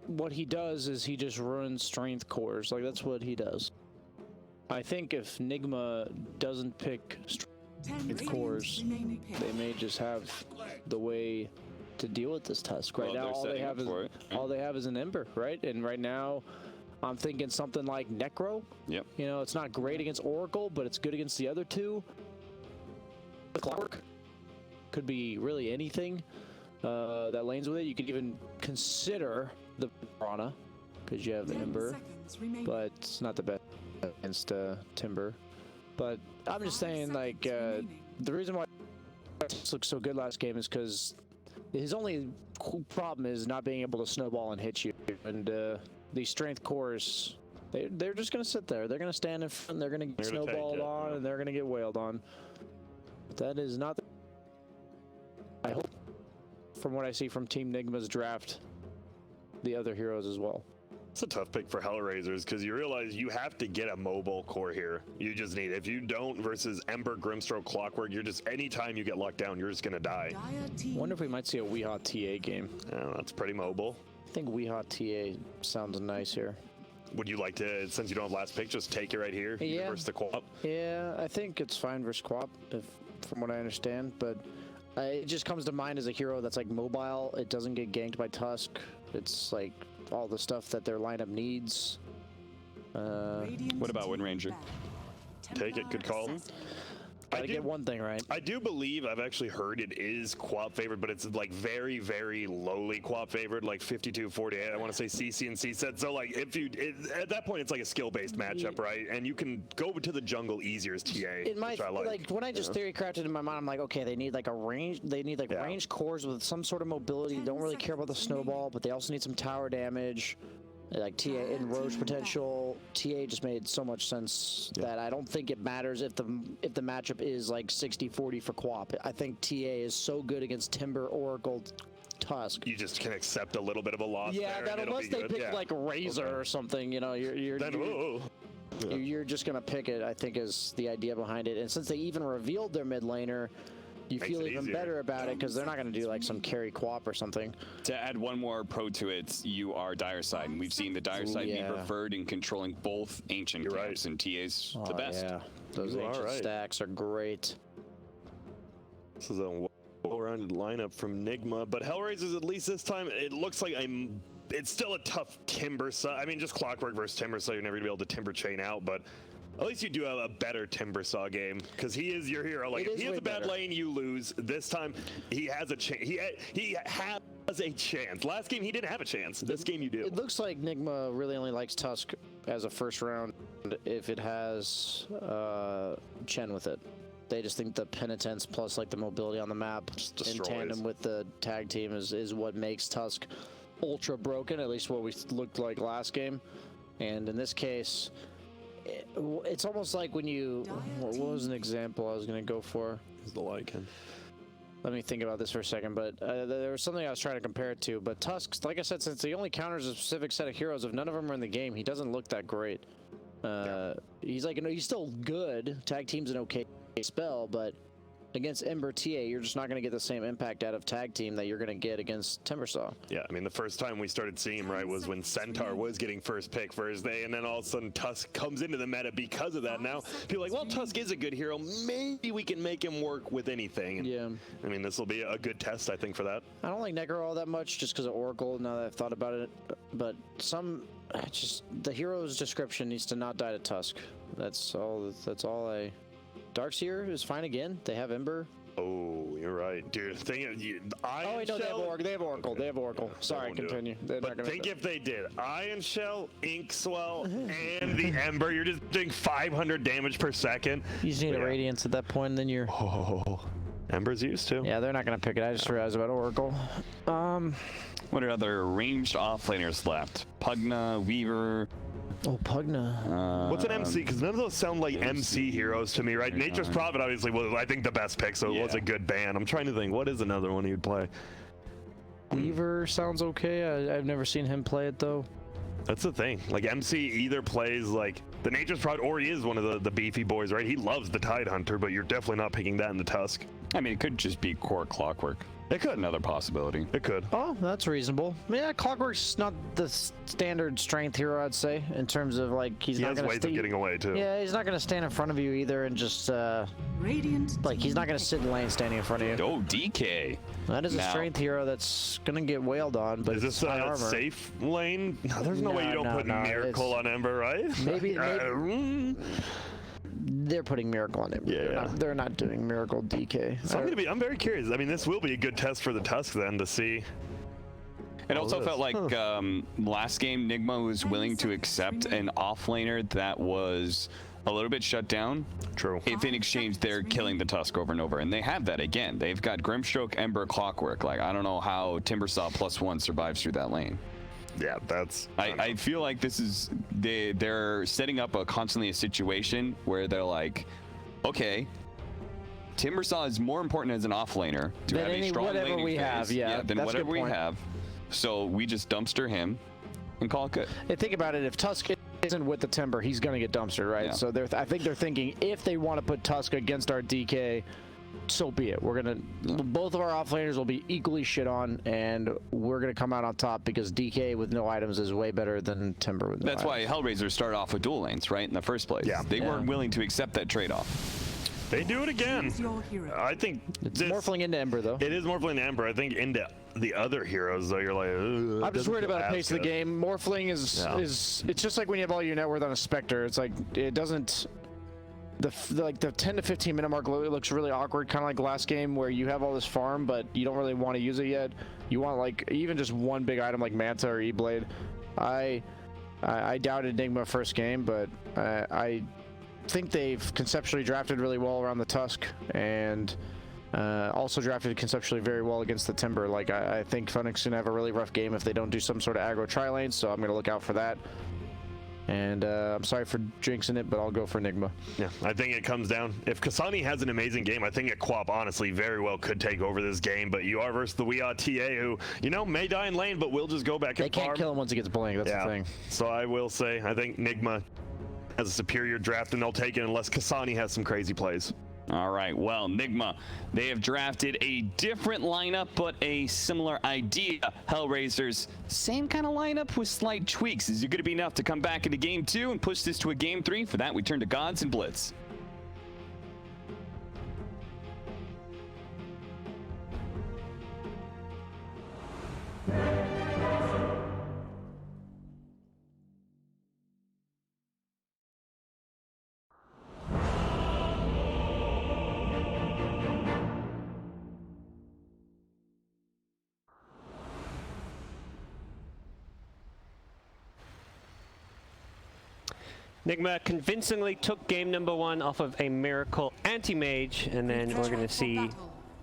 what he does is he just ruins strength cores. Like, that's what he does. I think if Nigma doesn't pick strength cores, they may just have the way to deal with this Tusk. Right now, all they have is an Ember, right? And right now, I'm thinking something like Necro. Yep. You know, it's not great against Oracle, but it's good against the other two. The Clockwork could be really anything that lanes with it. You could even consider the Piranha, because you have the Ember, but it's not the best against Timber. But I'm just saying, like, the reason why this looks so good last game is because his only problem is not being able to snowball and hit you. And these strength cores, they're just going to sit there. They're going to stand in front, they're going to get snowballed on, and they're going to get wailed on. But that is not the... I hope, from what I see from Team Nigma's draft, the other heroes as well. It's a tough pick for Hellraisers because you realize you have to get a mobile core here. You just need it. If you don't, versus Ember, Grimstroke, Clockwork, you're just, anytime you get locked down, you're just going to die. Wonder if we might see a Weehaw TA game. Yeah, that's pretty mobile. I think Weehaw TA sounds nice here. Would you like to, since you don't have last pick, just take it right here versus the Quap? Yeah, I think it's fine versus Quap, from what I understand, but it just comes to mind as a hero that's like mobile. It doesn't get ganked by Tusk. It's like all the stuff that their lineup needs. What about Wind Ranger? Take it, good call. Gotta get one thing right. I do believe, I've actually heard it is Quap favored, but it's like very, very lowly Quap favored, like 52-48. I want to say CC and C-set. So like if you, at that point, it's like a skill-based matchup, right? And you can go to the jungle easier as TA, It might, which I like. when I just theory crafted in my mind, I'm like, okay, they need like a range, they need like range cores with some sort of mobility. They don't really care about the snowball, but they also need some tower damage. Like TA and Roche potential. TA just made so much sense that I don't think it matters if the matchup is like 60-40 for Quap. I think TA is so good against Timber, Oracle, Tusk. You just can accept a little bit of a loss. Yeah, there, that unless they pick like Razor or something, you know, you're just gonna pick it. I think is the idea behind it. And since they even revealed their mid laner, you feel even better about it because they're not going to do like some carry Quap or something. To add one more pro to it, you are Dire Side, and we've seen the Dire Side be preferred in controlling both ancient camps, and TA's the best. Yeah, those ancient stacks are great. This is a well-rounded lineup from Nigma, but Hellraisers, at least this time, it looks like it's still a tough Timber side. I mean, just Clockwork versus Timber, so you're never going to be able to Timber chain out, but at least you do have a better Timber Saw game, because he is your hero. Like, if he has a bad lane, you lose. This time, he has a chance. He has a chance. Last game, he didn't have a chance. This game, you do. It looks like Nigma really only likes Tusk as a first round if it has Chen with it. They just think the penitence plus like the mobility on the map in tandem with the tag team is what makes Tusk ultra broken, at least what we looked like last game. And in this case, it's almost like when you, what was an example I was going to go for? Is the Lycan. Let me think about this for a second, but there was something I was trying to compare it to. But Tusk, like I said, since he only counters a specific set of heroes, if none of them are in the game, he doesn't look that great. He's like, he's still good. Tag team's an okay spell, but against Ember TA, you're just not going to get the same impact out of tag team that you're going to get against Timbersaw. Yeah, I mean, the first time we started seeing him, right, was when Centaur was getting first pick first day, and then all of a sudden Tusk comes into the meta because of that. Now, people are like, well, Tusk is a good hero. Maybe we can make him work with anything. And, yeah. I mean, this will be a good test, I think, for that. I don't like Necro all that much just because of Oracle, now that I've thought about it. But the hero's description needs to not die to Tusk. That's all I... Darkseer is fine again. They have Ember. Oh, you're right, dude. They have Oracle. They have Oracle. Sorry, continue. But think if they did Iron Shell, Inkswell, and the Ember, you're just doing 500 damage per second. You just need a Radiance at that point, and then you're... Oh, Ember's used to. Yeah, they're not going to pick it. I just realized about Oracle. What are other ranged offlaners left? Pugna, Weaver... Oh, Pugna. What's an MC? Because none of those sound like MC heroes to me, right? Nature's Prophet obviously was, I think, the best pick, so it was a good ban. I'm trying to think, what is another one you'd play? Weaver sounds okay. I've never seen him play it, though. That's the thing. Like, MC either plays, like, the Nature's Prophet, or he is one of the beefy boys, right? He loves the Tide Hunter, but you're definitely not picking that in the Tusk. I mean, it could just be core Clockwork. It could. Another possibility. It could. Oh, that's reasonable. Yeah, Clockwork's not the standard strength hero, I'd say, in terms of like He not has gonna ways of getting away too. Yeah, he's not gonna stand in front of you either and just like he's not gonna sit in lane standing in front of you. Oh, DK. That is a Now- strength hero that's gonna get wailed on, but Is this it's high a armor. safe lane? No, there's no way you don't No, put no, Miracle on Ember, right? Maybe they're putting Miracle on him. Yeah. They're not doing Miracle DK. So I'm very curious. I mean, this will be a good test for the Tusk then to see. It all also this. felt like last game, Nigma was willing to accept an offlaner that was a little bit shut down. True. If in exchange they're killing the Tusk over and over, and they have that again. They've got Grimstroke, Ember, Clockwork. Like, I don't know how Timbersaw +1 survives through that lane. Yeah, that's. I feel like this is they're setting up constantly a situation where they're like, okay, Timbersaw is more important as an offlaner to Than have a strong whatever laning we phase, have, yeah, than that's a whatever good we point. have. So we just dumpster him and call it good. Hey, think about it. If Tusk isn't with the Timber, he's going to get dumpstered, right? Yeah. So I think they're thinking if they want to put Tusk against our DK, so be it. We're going to both of our offlaners will be equally shit on, and we're going to come out on top because DK with no items is way better than Timber with no That's why items. Hellraiser started off with dual lanes, right, in the first place. Yeah. They weren't willing to accept that trade-off. They do it again. I think It's morphling into Ember, though. It is morphling into Ember. I think into the other heroes, though, you're like, "Ugh, I'm just doesn't worried feel about the as pace of the good." game. Morphling is it's just like when you have all your net worth on a Spectre. It's like it doesn't. The 10 to 15 minute mark looks really awkward, kind of like last game where you have all this farm, but you don't really want to use it yet. You want like even just one big item like Manta or E-Blade. I doubted Nigma first game, but I think they've conceptually drafted really well around the Tusk and also drafted conceptually very well against the Timber. Like I think Funix gonna have a really rough game if they don't do some sort of aggro tri-lane, so I'm gonna look out for that. And I'm sorry for jinxing it, but I'll go for Nigma. Yeah, I think it comes down. If Kasani has an amazing game, I think Quap honestly very well could take over this game. But you are versus the Weeaw TA, who may die in lane, but will just go back and They can't farm. kill him once he gets blank. That's the thing. So I will say, I think Nigma has a superior draft, and they'll take it unless Kasani has some crazy plays. All right, well, Nigma, they have drafted a different lineup, but a similar idea. Hellraisers, same kind of lineup with slight tweaks. Is it going to be enough to come back into Game 2 and push this to a Game 3? For that, we turn to Gods and Blitz. Nigma convincingly took game number 1 off of a Miracle Anti-Mage, and then we're going to see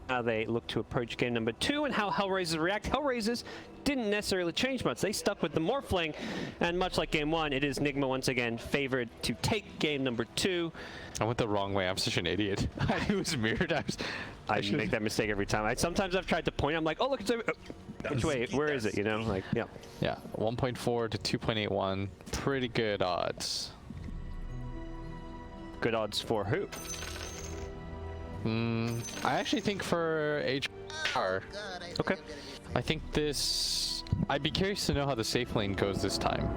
how they look to approach game number 2 and how Hellraisers react. Hellraisers didn't necessarily change much. They stuck with the Morphling, and much like game 1, it is Nigma once again favored to take game number 2. I went the wrong way. I'm such an idiot. I knew it was mirrored. I make that mistake every time. Sometimes I've tried to point. I'm like, oh, look, it's which way? Where is it? You know, like, yeah. Yeah, 1.4 to 2.81. Pretty good odds. Good odds for who? I actually think for HR. Okay. I think this. I'd be curious to know how the safe lane goes this time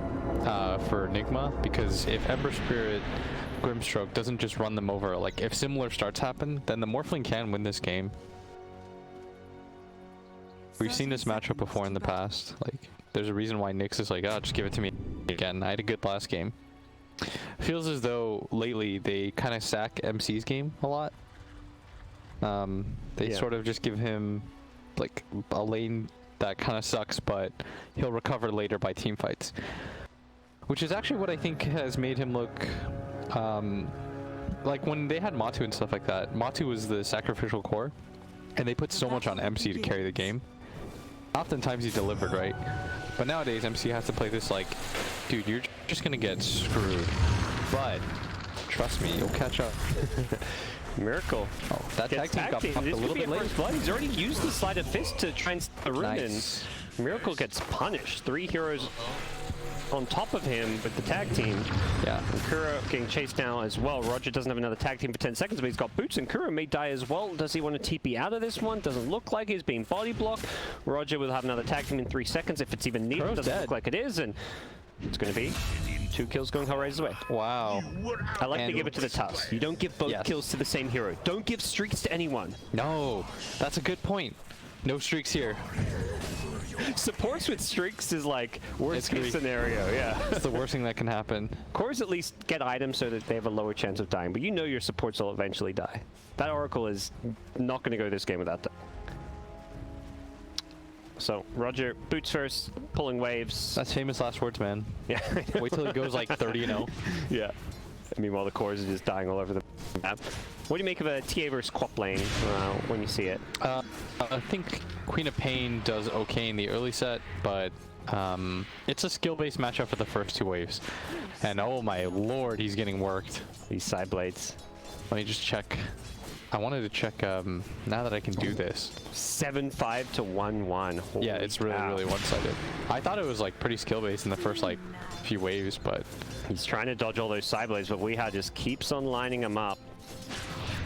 for Nigma, because if Ember Spirit Grimstroke doesn't just run them over, like if similar starts happen, then the Morphling can win this game. We've seen this matchup before in the past. Like, there's a reason why Nyx is like, oh, just give it to me again. I had a good last game. Feels as though lately they kind of sack MC's game a lot. They sort of just give him like a lane that kind of sucks, but he'll recover later by team fights. Which is actually what I think has made him look like when they had Matu and stuff like that. Matu was the sacrificial core, and they put so much on MC to carry the game. Oftentimes he delivered, right? But nowadays MC has to play this like, dude, you're just gonna get screwed. But trust me, you'll catch up. Miracle. Oh, that tag team got pumped a little bit late. First blood. He's already used the sleight of fist to try and the Runen. Nice. Miracle gets punished. 3 heroes on top of him with the tag team. Yeah. And Kuro getting chased down as well. Roger doesn't have another tag team for 10 seconds, but he's got boots, and Kuro may die as well. Does he want to TP out of this one? Doesn't look like he's being body blocked. Roger will have another tag team in 3 seconds if it's even needed. Kuro's Doesn't dead. look like it is, and it's going to be 2 kills going Hellraiser's way. Wow. I like to And- give it to the Tusk. You don't give both Yes. kills to the same hero. Don't give streaks to anyone. No, that's a good point. No streaks here. Supports with streaks is like worst case great. scenario, yeah. It's the worst thing that can happen. Cores at least get items so that they have a lower chance of dying, but you know your supports will eventually die. That Oracle is not going to go this game without that. So, Roger, boots first, pulling waves. That's famous last words, man. Yeah. Wait till it goes like 30-0. Yeah. Meanwhile, the cores are just dying all over the map. What do you make of a TA versus Quap lane when you see it? I think Queen of Pain does okay in the early set, but it's a skill-based matchup for the first 2 waves. And oh my lord, he's getting worked. These side blades. Let me just check. I wanted to check, now that I can do this. 7-5 to 1-1. Yeah, it's really, really one-sided. I thought it was like pretty skill-based in the first like few waves, but He's trying to dodge all those side blades, but Weeha just keeps on lining them up.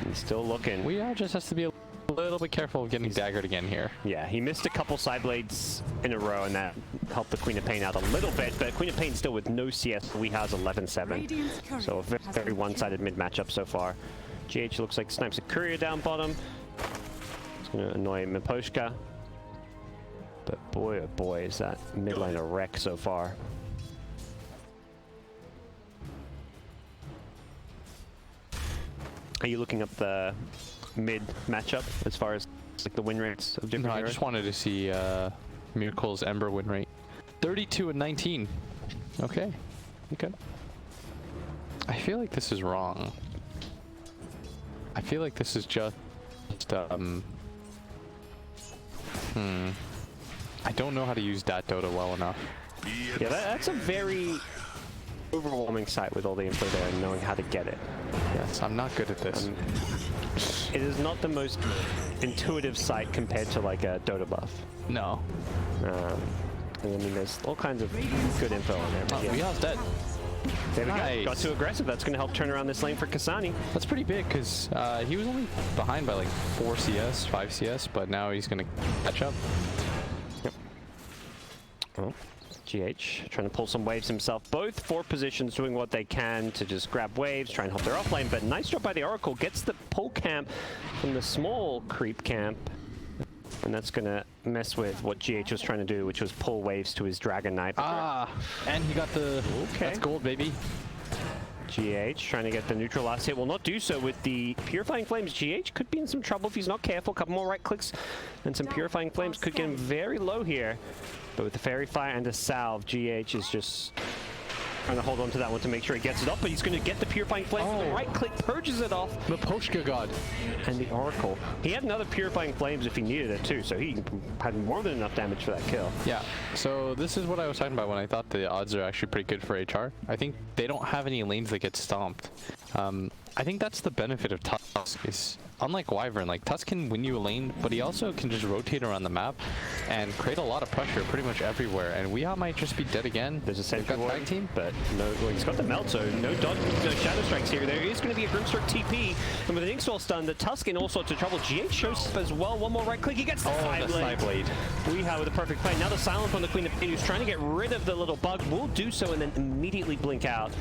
He's still looking. Weeha just has to be a little bit careful of getting daggered again here. Yeah, he missed a couple side blades in a row, and that helped the Queen of Pain out a little bit, but Queen of Pain still with no CS. Weeha's 11-7. So a very one-sided mid matchup so far. GH looks like snipes a courier down bottom. It's going to annoy Miposhka. But boy, oh boy, is that mid lane a wreck so far. Are you looking up the mid matchup as far as like the win rates of different No, I heroes? just wanted to see Miracle's Ember win rate. 32-19. Okay. Okay. I feel like this is wrong. I feel like this is just I don't know how to use that Dota well enough. Yeah, that's a very overwhelming sight with all the info there and knowing how to get it. Yes, I'm not good at this. It is not the most intuitive sight compared to like a Dota buff. No. I mean, there's all kinds of good info on there. Oh, But yeah, Weeha's dead. there we nice. go. Got too aggressive. That's going to help turn around this lane for Kasani. That's pretty big because he was only behind by like 4 CS, 5 CS, but now he's going to catch up. Oh, GH trying to pull some waves himself. Both 4 positions doing what they can to just grab waves, try and help their offlane, but nice job by the Oracle. Gets the pull camp from the small creep camp. And that's going to mess with what GH was trying to do, which was pull waves to his Dragon Knight. Ah, and he got the... Okay. That's gold, baby. GH trying to get the neutral last hit. Will not do so with the Purifying Flames. GH could be in some trouble if he's not careful. A couple more right clicks and some Purifying Flames could get him very low here. But with the Fairy Fire and the Salve, GH is just trying to hold on to that one to make sure he gets it off. But he's going to get the Purifying Flame. Oh. The right click purges it off. Miposhka God. And the Oracle. He had another Purifying Flames if he needed it too, so he had more than enough damage for that kill. Yeah, so this is what I was talking about when I thought the odds are actually pretty good for HR. I think they don't have any lanes that get stomped. I think that's the benefit of Tusk is, unlike Wyvern, like Tusk can win you a lane, but he also can just rotate around the map and create a lot of pressure pretty much everywhere. And Weeha might just be dead again. There's a They've sentry got ward, tag team, but no, well, he's got the melt, so no dodge, no shadow strikes here. There is going to be a Grimstroke TP, and with an Inkswell stun, the Tusk in all sorts of trouble. GH shows up as well. One more right click, he gets the side blade. Weeha with a perfect play. Now the silence on the Queen of Pain, who's trying to get rid of the little bug, will do so and then immediately blink out.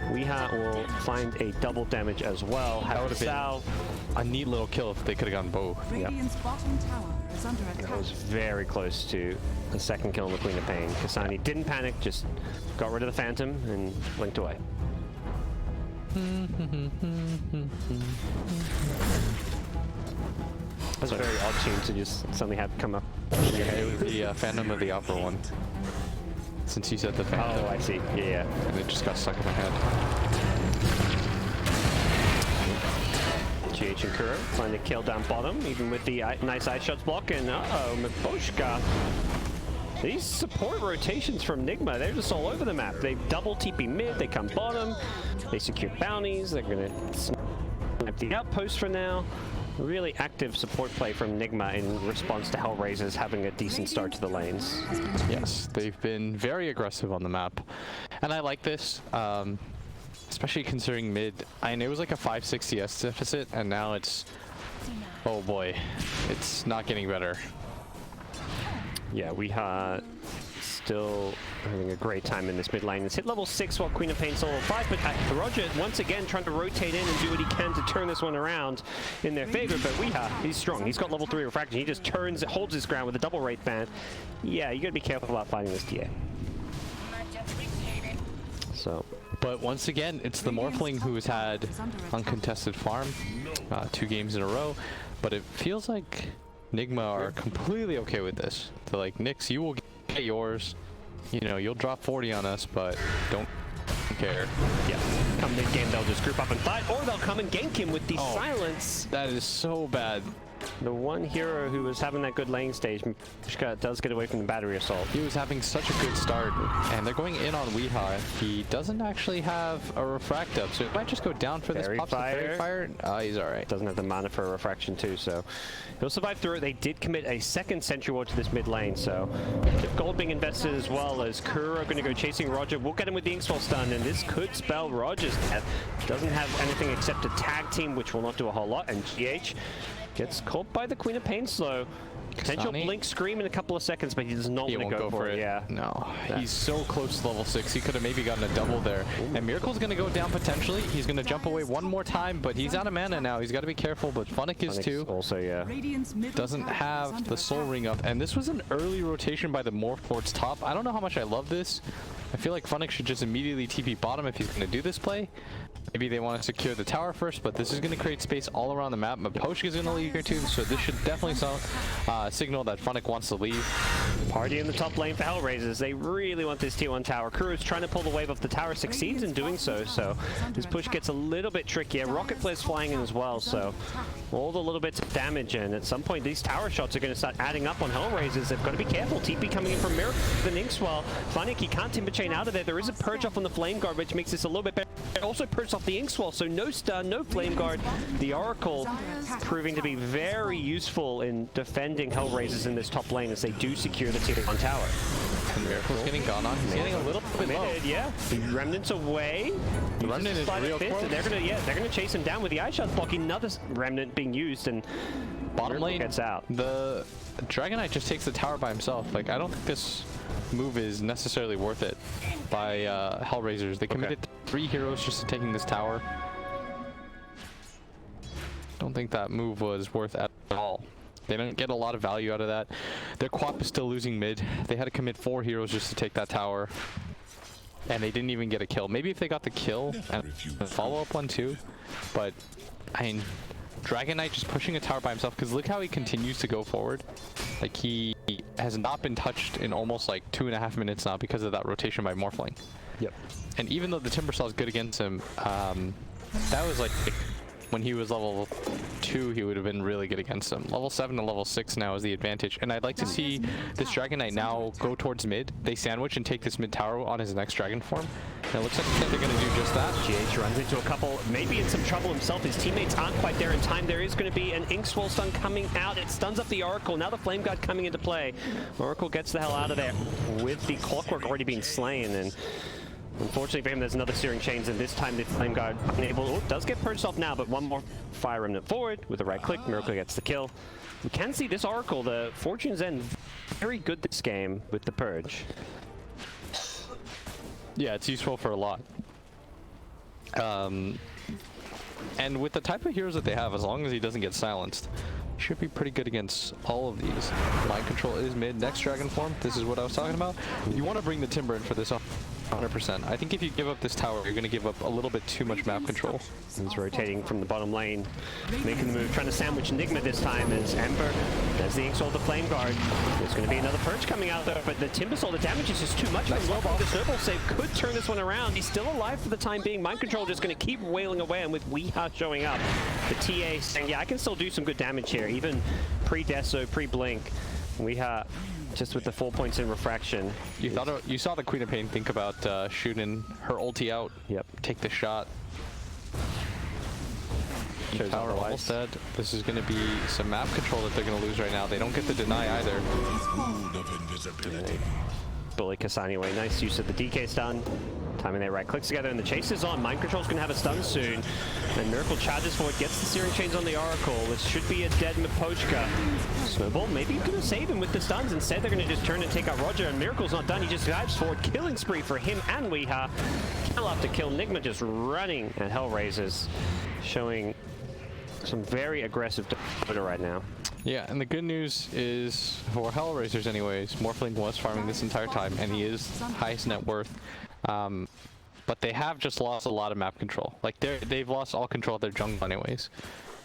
Weeha will find a double damage as well. That would have been a neat little kill if they could have gotten both. Radiant's bottom tower is under attack. That was very close to the second kill on the Queen of Pain. Kasani didn't panic, just got rid of the Phantom and blinked away. That's a very odd tune to just suddenly have come up. Yeah, it was the Phantom of the Opera one. Since you said the Phantom. Oh, I see. Yeah. And it just got stuck in my head. GH and Kuro trying to kill down bottom, even with the nice ice shots block. And uh-oh, Miposhka. These support rotations from Nigma, they're just all over the map. They double TP mid, they come bottom, they secure bounties, they're going to snipe the outpost for now. really active support play from Nigma in response to Hellraisers having a decent start to the lanes. Yes, they've been very aggressive on the map. And I like this, especially considering mid. I know it was like a 5-6 CS deficit, and now it's, oh boy, it's not getting better. Yeah, we are still having a great time in this mid lane. It's hit level 6 while Queen of Pain's level 5, but Roger once again trying to rotate in and do what he can to turn this one around in their favor. But Weeha, he's strong. He's got level 3 refraction. He just turns, holds his ground with a double Wraith Band. Yeah, you gotta be careful about fighting this TA. So, but once again, it's the Morphling who has had uncontested farm 2 games in a row, but it feels like Nigma are completely okay with this. They're like, Nyx, you will get yours. You know, you'll drop 40 on us, but don't care. Yeah, come mid-game, they'll just group up and fight, or they'll come and gank him with the silence. That is so bad. The one hero who was having that good lane stage does get away from the battery assault. He was having such a good start, and they're going in on Weeha. He doesn't actually have a refract up, so it might just go down for this. Pops the Fairy Fire. He's alright. Doesn't have the mana for a refraction too, so he'll survive through it. They did commit a second Sentry Ward to this mid lane, so if gold being invested as well as Kuro going to go chasing Roger. We'll get him with the Inkswell stun, and this could spell Roger's death. Doesn't have anything except a tag team, which will not do a whole lot, and GH gets caught by the Queen of Pain slow. Potential blink scream in a couple of seconds, but he does not want to go for it. Yeah. No, he's so close to level 6. He could have maybe gotten a double there. And Miracle's going to go down potentially. He's going to jump away one more time, but he's out of mana now. He's got to be careful, but Funnick is too. Also, yeah. Doesn't have the Soul Ring up. And this was an early rotation by the Morph towards top. I don't know how much I love this. I feel like Funnick should just immediately TP bottom if he's going to do this play. Maybe they want to secure the tower first, but this is going to create space all around the map. Maposhka is going to leave here too, so this should definitely signal that Funnick wants to leave. Party in the top lane for Hellraisers. They really want this tier 1 tower. Kuro's trying to pull the wave off the tower, succeeds in doing so, so this push gets a little bit trickier. Rocket flares flying in as well, so all the little bits of damage, and at some point these tower shots are going to start adding up on Hellraisers. They've got to be careful. TP coming in from Miracle, the Inkswell. Funnick, he can't Timber Chain out of there. There is a purge off on the Flame Guard, which makes this a little bit better. Also purged off the Inkswell, so no stun, no Flame Guard. The Oracle proving to be very useful in defending Hellraisers in this top lane as they do secure the tier 1 tower. And Miracle's getting gone on. He's getting a little bit low. Yeah, the Remnant's away. The Remnant is real close. They're gonna chase him down with the Ice Shots blocking. Another Remnant being used, and bottom lane gets out. The Dragon Knight just takes the tower by himself. Like, I don't think this move is necessarily worth it by Hellraisers. They committed 3 heroes just to taking this tower. Don't think that move was worth at all. They don't get a lot of value out of that. Their Quap is still losing mid. They had to commit 4 heroes just to take that tower. And they didn't even get a kill. Maybe if they got the kill and a follow-up one too. But, I mean, Dragon Knight just pushing a tower by himself, because look how he continues to go forward. Like, he has not been touched in almost like 2.5 minutes now because of that rotation by Morphling. Yep. And even though the Timbersaw is good against him, that was like when he was level 2, he would have been really good against him. Level 7 to level 6 now is the advantage. And I'd like to see this Dragon Knight now go towards mid. They sandwich and take this mid tower on his next Dragon form. And it looks like they're going to do just that. GH runs into a couple, maybe in some trouble himself. His teammates aren't quite there in time. There is going to be an Inkswell stun coming out. It stuns up the Oracle. Now the Flame Guard coming into play. Oracle gets the hell out of there with the Clockwork already being slain. And unfortunately for him, there's another Searing Chains, and this time the Flame Guard unable. Oh, does get purged off now, but one more Fire Remnant forward with a right click. Miracle gets the kill. We can see this Oracle, the Fortune's End, very good this game with the Purge. Yeah, it's useful for a lot. And with the type of heroes that they have, as long as he doesn't get silenced, he should be pretty good against all of these. Mind Control is mid. Next Dragon form, this is what I was talking about. You want to bring the Timber in for this 100%. I think if you give up this tower, you're going to give up a little bit too much map control. He's rotating from the bottom lane, making the move, trying to sandwich Nigma this time as Ember does the Inkswell, the Flame Guard. There's going to be another Purge coming out there, but the Timbersaw, the damage is just too much. The Snowball save could turn this one around. He's still alive for the time being. Mind Control just going to keep wailing away, and with Weeha showing up, the TA saying, yeah, I can still do some good damage here, even pre-Deso, pre-Blink. Weeha just with the 4 points in refraction. You saw the Queen of Pain think about shooting her ulti out. Yep. Take the shot. shows Tower otherwise. almost dead. This is going to be some map control that they're going to lose right now. They don't get the deny either. Bully Kasani away. Nice use of the DK stun. Timing their right clicks together, and the chase is on. Mind Control's going to have a stun soon. And Miracle charges forward, gets the Searing Chains on the Oracle. This should be a dead Mipochka. Snowball maybe going to save him with the stuns. Instead, they're going to just turn and take out Roger, and Miracle's not done. He just dives forward. Killing spree for him and Weeha. Kill after kill. Nigma just running at Hellraisers, showing some very aggressive Dota right now. Yeah, and the good news is, for Hellraisers anyways, Morphling was farming this entire time, and he is highest net worth. But they have just lost a lot of map control. Like, they've lost all control of their jungle anyways.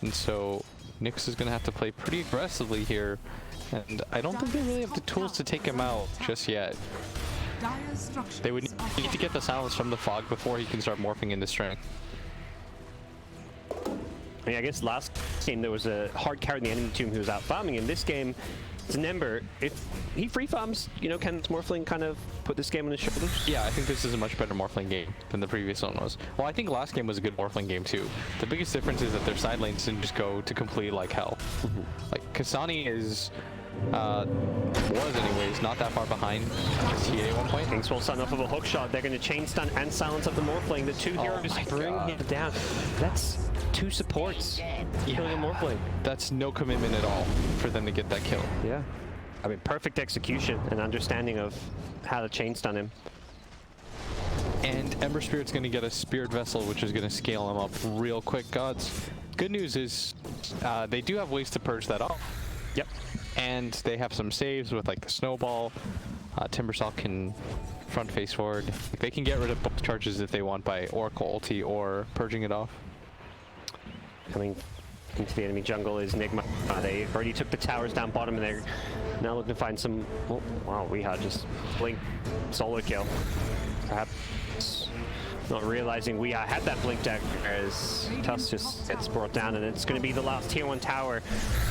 And so, Nyx is going to have to play pretty aggressively here. And I don't think they really have the tools to take him out just yet. They would need to get the silence from the fog before he can start morphing into strength. I mean, I guess last game there was a hard carry in the enemy team who was out farming. In this game, it's an Ember. If he free farms, you know, can Morphling kind of put this game on his shoulders? Yeah, I think this is a much better Morphling game than the previous one was. Well, I think last game was a good Morphling game too. The biggest difference is that their side lanes didn't just go to complete like hell. Like, Kasani is, was anyways, not that far behind TA at one point. Kingswell stun off of a hook shot. They're going to chain stun and silence up the Morphling. The two heroes bring him down. That's two supports killing a Morphling. That's no commitment at all for them to get that kill. Yeah. I mean, perfect execution and understanding of how to chain stun him. And Ember Spirit's going to get a Spirit Vessel, which is going to scale him up real quick, gods. Good news is they do have ways to purge that off. Yep. And they have some saves with like the Snowball. Timbersaw can front face forward. They can get rid of both charges if they want by Oracle ulti or purging it off. Coming into the enemy jungle is Nigma. They already took the towers down bottom, and they're now looking to find some... Oh, wow, Weeha just blink solo kill. Perhaps not realizing Weeha had that blink deck as Tusk just gets brought down, and it's going to be the last tier 1 tower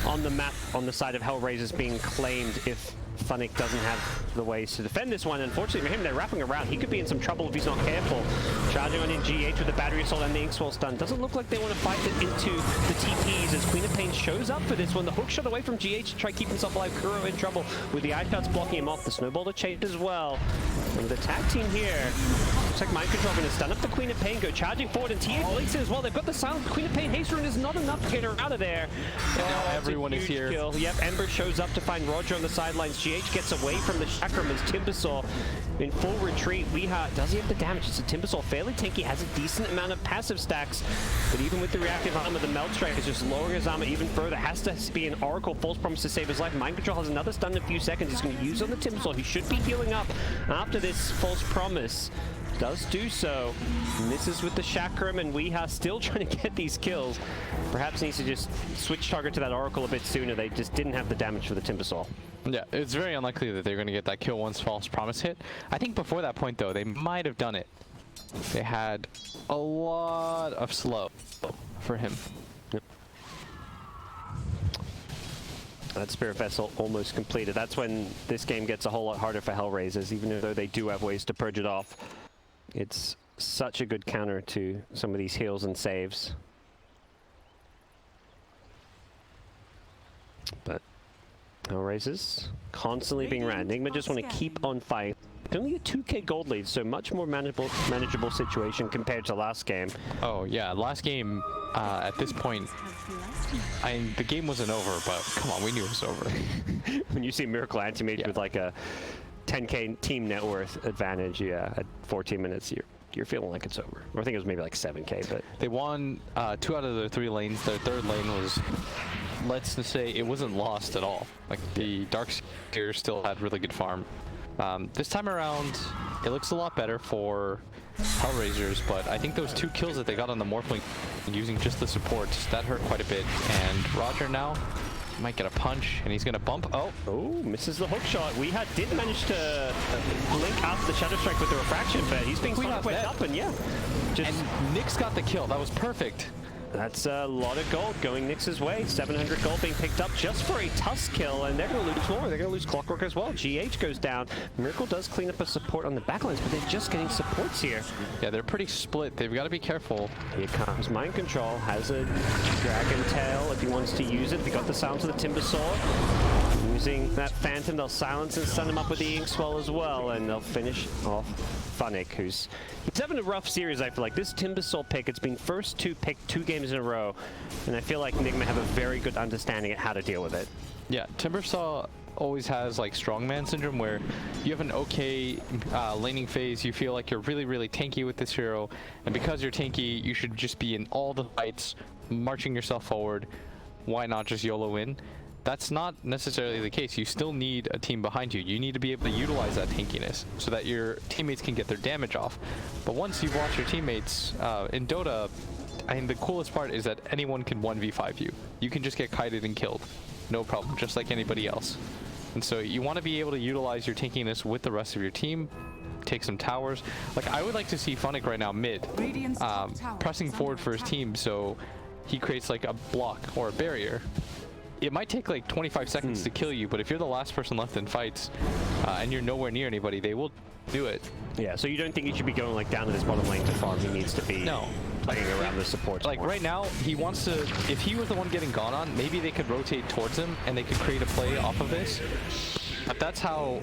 on the map on the side of Hellraisers being claimed if Funnick doesn't have the ways to defend this one. Unfortunately for him, they're wrapping around. He could be in some trouble if he's not careful. Charging on in GH with the battery assault and the Inkswell stun. Doesn't look like they want to fight it into the TPs as Queen of Pain shows up for this one. The hook shot away from GH to try to keep himself alive. Kuro in trouble with the ice shots blocking him off. The snowball to chase as well. And with the tag team here, looks like Mind Control going to stun up the Queen of Pain, go charging forward, and TA blinks in as well. They've got the silent Queen of Pain. Haste Rune is not enough to get her out of there. And now everyone is here. Kill. Yep, Ember shows up to find Roger on the sidelines. GH gets away from the Chakram as Timbersaw in full retreat. Weeha, does he have the damage? It's a Timbersaw fairly tanky, has a decent amount of passive stacks, but even with the reactive armor, the Melt Strike is just lowering his armor even further. Has to be an Oracle false promise to save his life. Mind Control has another stun in a few seconds. He's going to use on the Timbersaw. He should be healing up after this false promise. Does do so. Misses with the Chakram, and Weeha still trying to get these kills. Perhaps needs to just switch target to that Oracle a bit sooner. They just didn't have the damage for the Timbersaw. Yeah, it's very unlikely that they're going to get that kill once false promise hit. I think before that point, though, they might have done it. They had a lot of slow for him. Yep. That Spirit Vessel almost completed. That's when this game gets a whole lot harder for Hellraisers, even though they do have ways to purge it off. It's such a good counter to some of these heals and saves. But Hellraisers constantly being ran. Nigma just want to keep on fighting. Only a 2k gold lead, so much more manageable situation compared to last game. Oh yeah, last game, at this point, the game wasn't over, but come on, we knew it was over. When you see Miracle Anti-Mage with like a 10k team net worth advantage, yeah, at 14 minutes, you're feeling like it's over. Or I think it was maybe like 7k, but... They won 2 out of their 3 lanes. Their third lane was, let's just say, it wasn't lost at all. Like, the Darkseer still had really good farm. This time around, it looks a lot better for Hellraisers, but I think those 2 kills that they got on the Morphling using just the supports, that hurt quite a bit. And Roger now might get a punch, and he's going to bump. Oh, misses the hook shot. Weeha did manage to link up the Shadow Strike with the refraction, but he's being sort of up, and yeah. And Nyx got the kill. That was perfect. That's a lot of gold going Nyx's way. 700 gold being picked up just for a Tusk kill, and they're going to lose more. They're going to lose Clockwork as well. GH goes down. Miracle does clean up a support on the backlines, but they're just getting supports here. Yeah, they're pretty split. They've got to be careful. Here comes Mind Control. Has a Dragon Tail if he wants to use it. They got the silence of the Timber Sword. Using that Phantom, they'll silence and stun him up with the Inkswell as well, and they'll finish off Funnick, he's having a rough series. I feel like this Timbersaw pick, it's been first to pick 2 games in a row, and I feel like Nigma have a very good understanding at how to deal with it. Yeah, Timbersaw always has like strongman syndrome, where you have an okay laning phase, you feel like you're really tanky with this hero, and because you're tanky, you should just be in all the fights, marching yourself forward. Why not just YOLO in? That's not necessarily the case. You still need a team behind you. You need to be able to utilize that tankiness so that your teammates can get their damage off. But once you've watched your teammates in Dota, I think the coolest part is that anyone can 1v5 you. You can just get kited and killed. No problem, just like anybody else. And so you want to be able to utilize your tankiness with the rest of your team, take some towers. Like, I would like to see Funnick right now mid, pressing forward for his team so he creates like a block or a barrier. It might take like 25 seconds to kill you, but if you're the last person left in fights and you're nowhere near anybody, they will do it. Yeah, so you don't think he should be going like down to this bottom lane to farm? He needs to be playing around the supports like more. Right now, he wants to, if he was the one getting gone on, maybe they could rotate towards him and they could create a play off of this. But that's how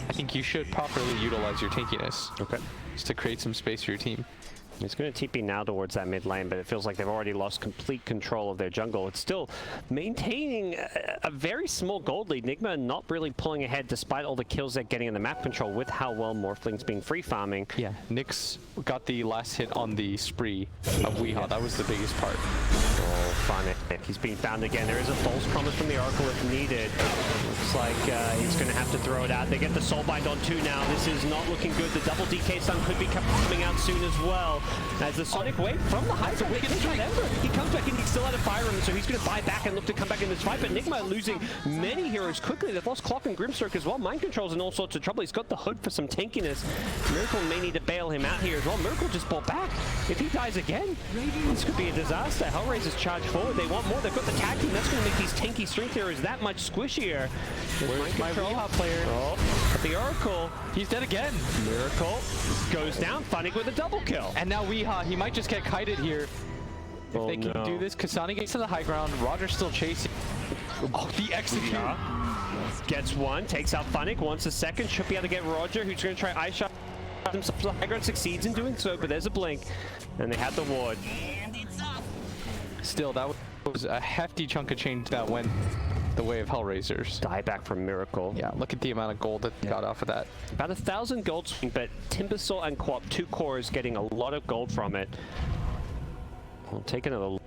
I think you should properly utilize your tankiness. Okay. Just to create some space for your team. He's going to TP now towards that mid lane, but it feels like they've already lost complete control of their jungle. It's still maintaining a very small gold lead. Nigma not really pulling ahead despite all the kills they're getting in the map control with how well Morphling's been free farming. Yeah, Nyx got the last hit on the spree of Weehaw. That was the biggest part. Oh, Funnick. He's being found again. There is a false promise from the Oracle if needed. Looks like he's going to have to throw it out. They get the Soulbind on 2 now. This is not looking good. The double DK stun could be coming out soon as well. As the Sonic Wave from the high ground, he comes back in, he's still out of Fire Ring, so he's going to buy back and look to come back in this fight, but Nigma losing many heroes quickly. They've lost Clock and Grimstroke as well. Mind Control's in all sorts of trouble. He's got the Hood for some tankiness. Miracle may need to bail him out here as well. Miracle just bought back. If he dies again, this could be a disaster. Hellraiser's charge forward. They want more. They've got the tag team. That's going to make these tanky strength heroes that much squishier. Where's my Weehaw player? Oh, but the Oracle. He's dead again. Miracle goes down. Funnick with a double kill. And now Weehaw, he might just get kited here. If they can do this, Kasani gets to the high ground. Roger's still chasing. Oh, the execute. Gets one, takes out Funnick, wants a second, should be able to get Roger, who's going to try Ice Shot himself. The high ground succeeds in doing so, but there's a blink, and they had the ward. Still, that was a hefty chunk of change that went the way of Hellraisers. Die back from Miracle. Yeah, look at the amount of gold that got off of that. About 1,000 gold swing, but Timbersaw and Quap, 2 cores, getting a lot of gold from it. We'll take another look.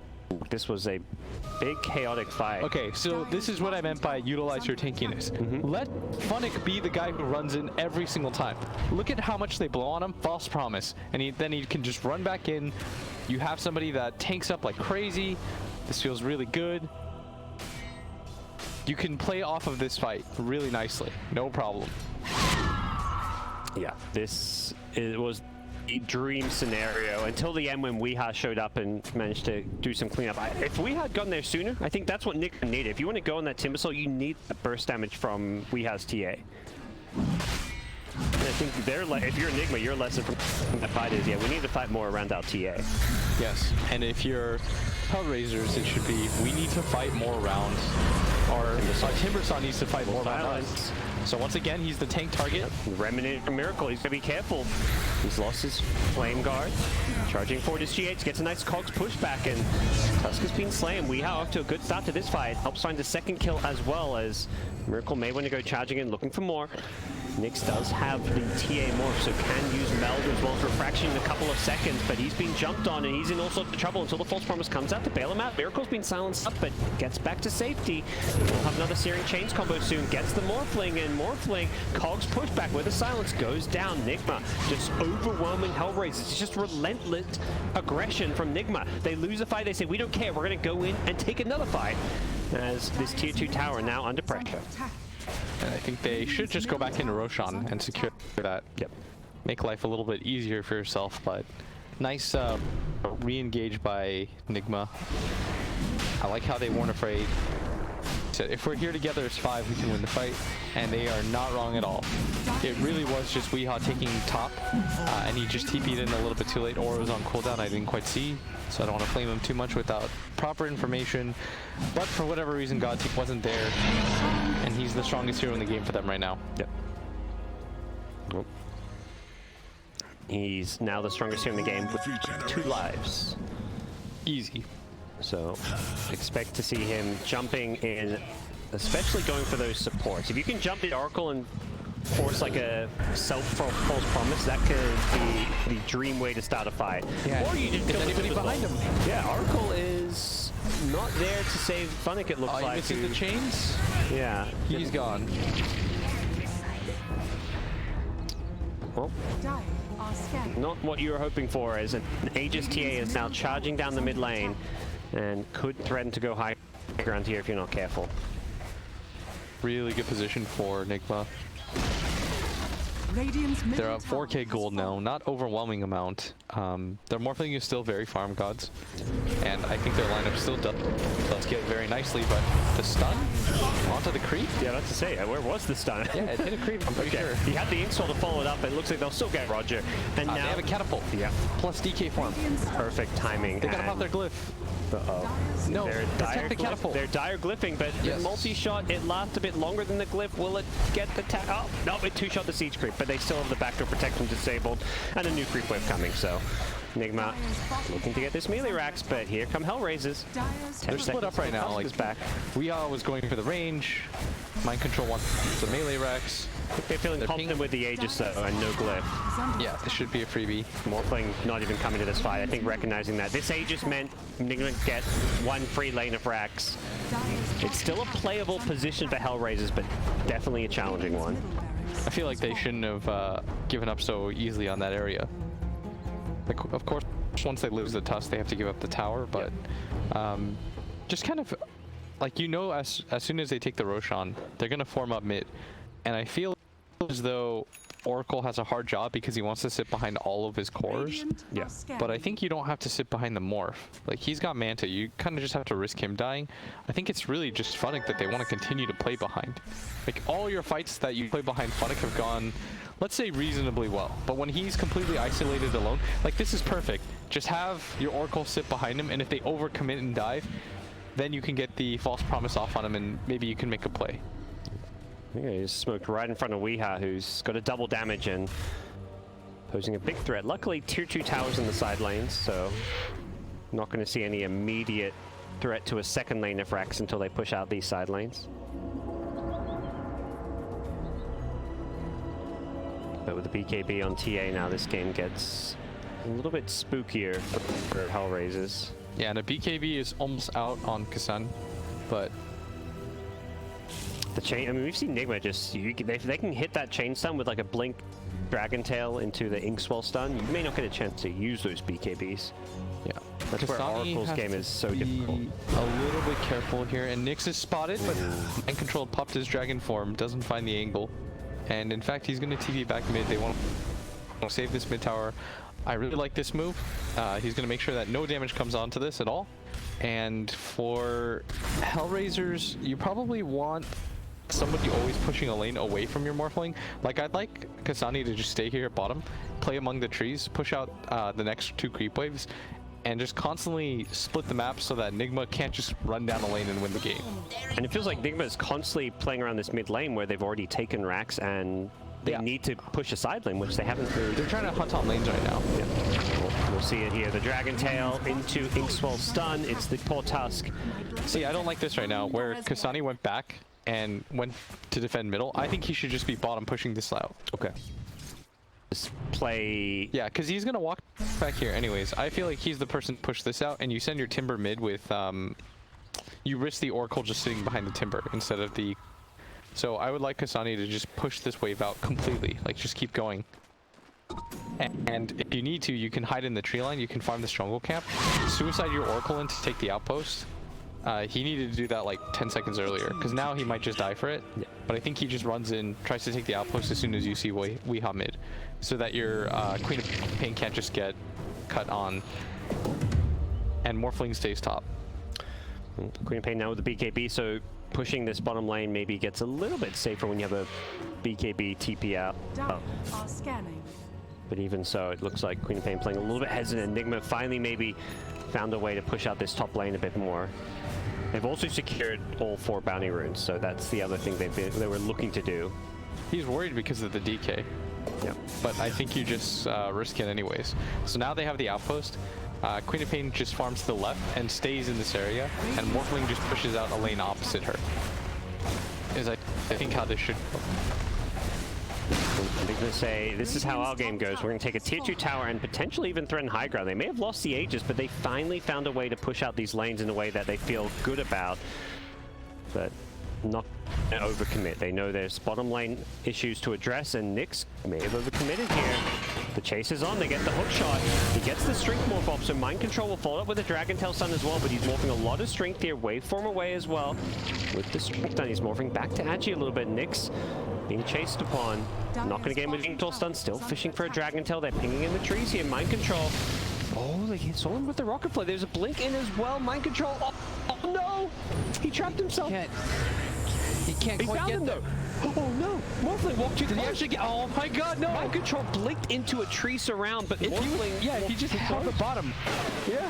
This was a big chaotic fight. Okay, so this is what I meant by utilize your tankiness. Let Funnick be the guy who runs in every single time. Look at how much they blow on him. False promise. And then he can just run back in. You have somebody that tanks up like crazy. This feels really good. You can play off of this fight really nicely. No problem. Yeah, this was a dream scenario until the end when Weehaw showed up and managed to do some cleanup. If we had gotten there sooner, I think that's what Nick needed. If you want to go on that Timbersaw, you need that burst damage from Weehaw's TA. And I think they're like, if you're Nigma, your lesson from that fight is, yeah, we need to fight more around our TA. Yes, and if you're Hellraisers, it should be, we need to fight more rounds. Or Timbersaw needs to fight more rounds. So once again, he's the tank target. Remnant from Miracle, he's gonna be careful. He's lost his Flame Guard. Charging forward his GH, gets a nice Cogs pushback, and Tusk has been slain. Weehaw off to a good start to this fight. Helps find the second kill as well, as Miracle may want to go charging in, looking for more. Nyx does have the TA morph, so can use Meld as well as Refraction in a couple of seconds, but he's been jumped on and he's in all sorts of trouble until the False Promise comes out to bail him out. Miracle's been silenced up, but gets back to safety. We'll have another Searing Chains combo soon. Gets the Morphling, and Morphling, Cogs pushback with the silence, goes down. Nigma just overwhelming Hellraisers. It's just relentless aggression from Nigma. They lose a fight, they say, we don't care, we're going to go in and take another fight. As this tier 2 tower now under pressure. And I think they should just go back into Roshan and secure that. Yep. Make life a little bit easier for yourself, but Nice re-engage by Nigma. I like how they weren't afraid. So if we're here together as 5, we can win the fight, and they are not wrong at all. It really was just Weehaw taking top, and he just TP'd in a little bit too late, or it was on cooldown. I didn't quite see, so I don't want to flame him too much without proper information. But for whatever reason, God wasn't there, and he's the strongest hero in the game for them right now. Yep. Oh. He's now the strongest hero in the game with 2 lives. Easy. So expect to see him jumping in, especially going for those supports. If you can jump the Oracle and force like a self-false promise, that could be the dream way to start a fight. Yeah. Or you just kill anybody behind him. Yeah, Oracle is not there to save Funnick, it looks like. You can see the chains? Yeah. He's gone. Well, Dire are scared. not what you were hoping for, as an Aegis TA is now charging down the mid lane and could threaten to go high ground here if you're not careful. Really good position for Nigma. Radiant's middle They're at 4K tower gold has now, fallen. not overwhelming amount. Their Morphling is still very farm gods, and I think their lineup still does get very nicely, but the stun onto the creep? Yeah, that's to say, where was the stun? Yeah, it hit a creep, I'm pretty sure. He had the install to follow it up, but it looks like they'll still get Roger. And now They have a catapult. Yeah, Plus DK form. Radiant's perfect timing. They got and off their glyph. Dire's No, They're attack the glyph- catapult. They're dire glyphing, but the Yes. multi-shot, it lasts a bit longer than the glyph. Will it get the oh, no, it 2-shot the siege creep, but they still have the backdoor protection disabled and a new creep wave coming, so Nigma looking to get this melee racks, but here come Hellraisers. Dire's They're split up right now. Like, is back. Weehaw was going for the range. Mind Control wants the melee Rex. They're feeling They're confident ping- with the Aegis though, and no glyph. is under Yeah, this should be a freebie. Morphling not even coming to this fight. I think recognizing that this Aegis meant Nigma get 1 free lane of racks. Dire's It's still a playable position for Hellraisers, but definitely a challenging one. middle barracks I feel like has they fallen. shouldn't have given up so easily on that area. Like, of course, once they lose the tusk, they have to give up the tower, but just kind of, like, as soon as they take the Roshan, they're going to form up mid. And I feel as though Oracle has a hard job because he wants to sit behind all of his cores. Radiant Yeah. are scared. But I think you don't have to sit behind the Morph. Like, he's got Manta. You kind of just have to risk him dying. I think it's really just Funnick that they want to continue to play behind. Like, all your fights that you play behind Funnick have gone, let's say, reasonably well. But when he's completely isolated alone, like, this is perfect. Just have your Oracle sit behind him, and if they overcommit and dive, then you can get the false promise off on him, and maybe you can make a play. Yeah, he's smoked right in front of Weehaw, who's got a double damage and posing a big threat. Luckily, tier 2 towers in the side lanes, so not going to see any immediate threat to a second lane of racks until they push out these side lanes. But with the BKB on TA now, this game gets a little bit spookier for Hellraisers. Yeah, and a BKB is almost out on Kasan, but The chain, I mean, we've seen Nigma just, they can hit that chain stun with like a blink Dragon Tail into the Inkswell stun. You may not get a chance to use those BKBs. yeah. That's where Kasani Oracle's has game to is so be difficult. A little bit careful here, and Nyx is spotted, but Mind Control popped his dragon form, doesn't find the angle, and in fact he's going to TV back mid. They want to save this mid tower. I really like this move. He's going to make sure that no damage comes onto this at all. And for Hellraisers, you probably want somebody always pushing a lane away from your Morphling. Like, I'd like Kasani to just stay here at bottom, play among the trees, push out the next 2 creep waves, and just constantly split the map so that Nigma can't just run down the lane and win the game. And it feels like Nigma is constantly playing around this mid lane where they've already taken racks and they Yeah. need to push a side lane, which they haven't really. They're trying to hunt on lanes right now. Yeah. We'll see it here. The Dragon Tail into Inkswell stun. It's the poor Tusk. See, I don't like this right now, where Kasani went back and went to defend middle. I think he should just be bottom pushing this out. Okay. Just play. Yeah, because he's going to walk back here anyways. I feel like he's the person to push this out, and you send your Timber mid with, you risk the Oracle just sitting behind the Timber instead of the... So I would like Kasani to just push this wave out completely, like just keep going. And if you need to, you can hide in the tree line, you can farm the Stronghold camp, suicide your Oracle in to take the outpost. He needed to do that like 10 seconds earlier, because now he might just die for it. Yeah. But I think he just runs in, tries to take the outpost as soon as you see Weehaw mid, so that your Queen of Pain can't just get cut on. And Morphling stays top. Queen of Pain now with the BKB, so pushing this bottom lane maybe gets a little bit safer when you have a BKB TP out. Dials are scanning. But even so, it looks like Queen of Pain playing a little bit hesitant. Nigma finally maybe found a way to push out this top lane a bit more. They've also secured all 4 bounty runes, so that's the other thing they were looking to do. He's worried because of the DK. Yep. But I think you just risk it anyways. So now they have the outpost. Queen of Pain just farms to the left and stays in this area, and Morphling just pushes out a lane opposite her. Is I think how this should go. I'm going to say, this is how our game goes. We're going to take a tier 2 tower and potentially even threaten high ground. They may have lost the Aegis, but they finally found a way to push out these lanes in a way that they feel good about. But not overcommit. They know there's bottom lane issues to address, and Nyx may have overcommitted here. The chase is on. They get the hook shot. He gets the strength morph off, so Mind Control will follow up with a Dragon Tail Stun as well, but he's morphing a lot of strength here. Waveform away as well. With the strength stun, he's morphing back to Agi a little bit. Nyx being chased upon. Not going to get him with Dragon Stun. Still fishing for a Dragon Tail. They're pinging in the trees here. Mind Control. Oh, they saw him with the Rocket Flare. There's a blink in as well. Mind Control. Oh no! He trapped himself. He can't He quite found get him there. though. Oh no! Morphling walked too Did he close. actually get? Oh my God, no! Mind Control blinked into a tree surround, but If he was, Morphling yeah, if he just held the bottom, yeah.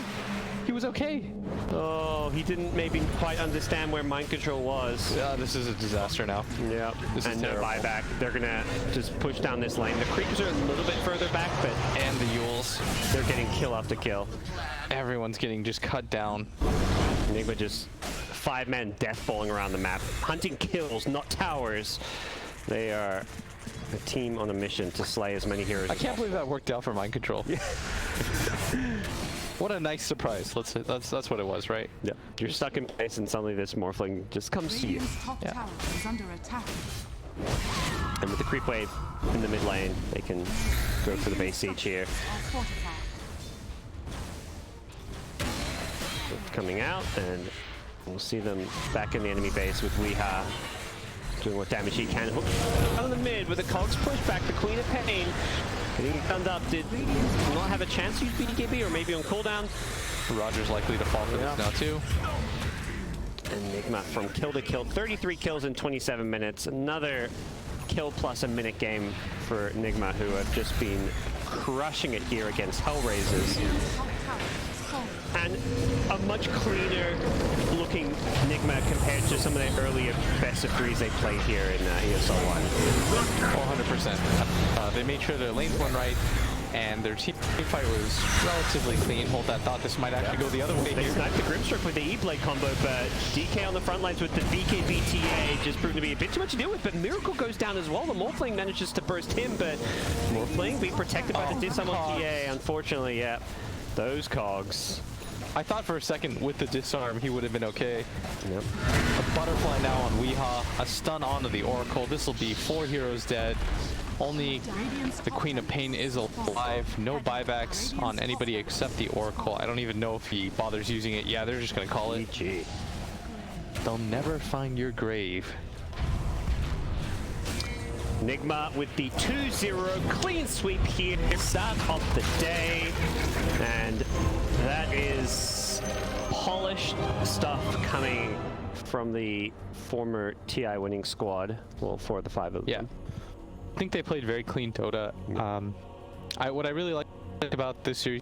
he was okay. Oh, he didn't maybe quite understand where Mind Control was. Yeah, this is a disaster now. Yeah, This is and no terrible. buyback. They're gonna just push down this lane. The creeps are a little bit further back, but And the Yules. they're getting kill after kill. Everyone's getting just cut down. Nigma just 5 men death falling around the map, hunting kills, not towers. They are a team on a mission to slay as many heroes I as can't possible. believe that worked out for Mind Control. What a nice surprise. That's what it was, right? Yeah. You're stuck in place and suddenly this Morphling just comes to you. Radiant's top Yeah. tower is under attack. And with the creep wave in the mid lane, they can go for the base siege here. Are fortified. Coming out, and we'll see them back in the enemy base with Weeha doing what damage he can. Hook down in the mid with a Cogs pushback. The Queen of Pain getting gunned up. Did not have a chance to use BKB, or maybe on cooldown. Roger's likely to fall for this now too. And Nigma from kill to kill, 33 kills in 27 minutes. Another kill plus a minute game for Nigma, who have just been crushing it here against Hellraisers. Top tower is falling. And a much cleaner looking Nigma compared to some of the earlier best of threes they played here in ESL 1. 100%. They made sure their lanes went right, and their team fight was relatively clean. Hold that thought, this might actually go the other way They here. sniped the Grimstroke with the E-Blade combo, but DK on the front lines with the BKBTA just proved to be a bit too much to deal with, but Miracle goes down as well. The Morphling manages to burst him, but Morphling being protected by the disarm on TA, unfortunately, yeah. Those cogs. I thought for a second with the disarm he would have been okay. Yep. A butterfly now on Weeha, a stun onto the Oracle. This will be 4 heroes dead. Only the Queen of Pain is alive. No buybacks on anybody except the Oracle. I don't even know if he bothers using it. Yeah, they're just gonna call it. GG. They'll never find your grave. Nigma with the 2-0 clean sweep here, start of the day, and that is polished stuff coming from the former TI winning squad. Well, 4 of the 5 of them. Yeah. I think they played very clean Dota. What I really like about this series